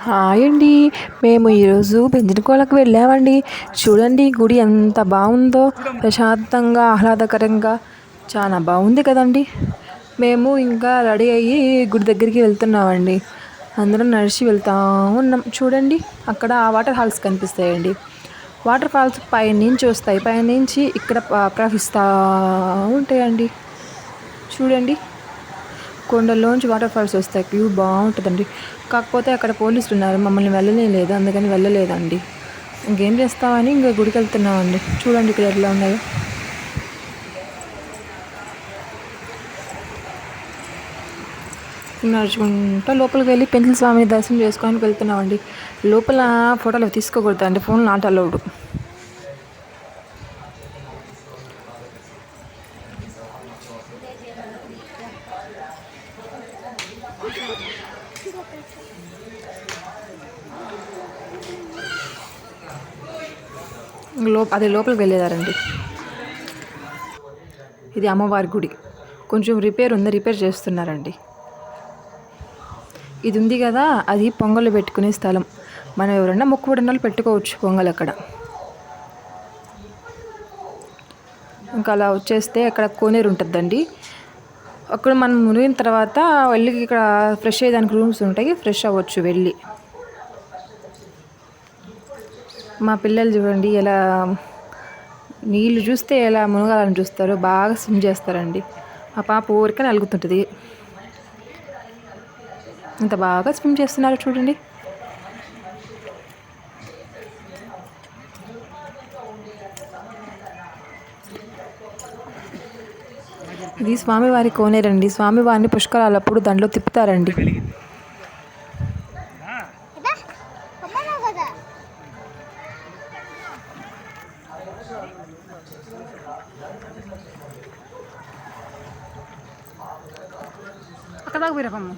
Hi అండి. మేము ఈరోజు బెంజన్‌కోటకి వెళ్ళామండి. చూడండి గుడి ఎంత బాగుందో, ప్రశాంతంగా ఆహ్లాదకరంగా చాలా బాగుంది కదండి. మేము ఇంకా రెడీ అయ్యి గుడి దగ్గరికి వెళ్తున్నామండి. అందరం నడిచి వెళ్తూ ఉన్నాం. చూడండి అక్కడ వాటర్ ఫాల్స్ కనిపిస్తాయండి. వాటర్ ఫాల్స్ పైనుంచి వస్తాయి, పైనుంచి ఇక్కడ ప్రవహిస్తూ ఉంటాయండి. చూడండి కొండల్లోంచి వాటర్ ఫాల్స్ వస్తాయి. వ్యూ బాగుంటుందండి. కాకపోతే అక్కడ పోలీసులు ఉన్నారు, మమ్మల్ని వెళ్ళలేదు, అందుకని వెళ్ళలేదండి. ఇంకేం చేస్తామని ఇంకా గుడికి వెళ్తున్నామండి. చూడండి ఇక్కడ ఎట్లా ఉన్నాయో. నడుచుకుంటూ లోపలికి వెళ్ళి పెంచల స్వామి దర్శనం చేసుకోవడానికి వెళ్తున్నామండి. లోపల ఫోటోలు తీసుకోకూడదు అండి, ఫోన్ నాట్ అలౌడ్. అదే లోపలికి వెళ్ళేదారండి. ఇది అమ్మవారి గుడి, కొంచెం రిపేర్ ఉంది, రిపేర్ చేస్తున్నారండి. ఇది ఉంది కదా, అది పొంగల్ పెట్టుకునే స్థలం. మనం ఎవరన్నా మొక్కుబడిన పెట్టుకోవచ్చు పొంగల్ అక్కడ. ఇంకా అలా వచ్చేస్తే అక్కడ కోనేరు ఉంటుందండి. అక్కడ మనం మునిగిన తర్వాత వెళ్ళి ఇక్కడ ఫ్రెష్ అయ్యేదానికి రూమ్స్ ఉంటాయి, ఫ్రెష్ అవ్వచ్చు వెళ్ళి. మా పిల్లలు చూడండి ఎలా నీళ్ళు చూస్తే ఎలా మునగాలని చూస్తారు, బాగా స్విమ్ చేస్తారండి. ఆ పాప ఊరికే నలుగుతుంటుంది, ఇంత బాగా స్విమ్ చేస్తున్నారు చూడండి. ఇది స్వామివారి కోనేరండి. స్వామివారిని పుష్కరాలప్పుడు దాంట్లో తిప్పుతారండి. అక్కడ దాకా పోయిరమ్మా.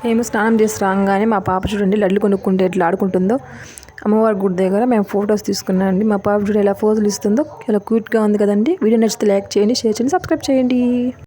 మేము స్నానం చేసి రాగానే మా పాప చూడండి లడ్లు కొనుక్కుంటే ఎట్లా ఆడుకుంటుందో. అమ్మవారి గుడి దగ్గర మేము ఫొటోస్ తీసుకున్నాం అండి. మా పాప చూడండి ఎలా ఫోజులు ఇస్తుందో, చాలా క్యూట్గా ఉంది కదండి. వీడియో నచ్చితే లైక్ చేయండి, షేర్ చేయండి, సబ్స్క్రైబ్ చేయండి.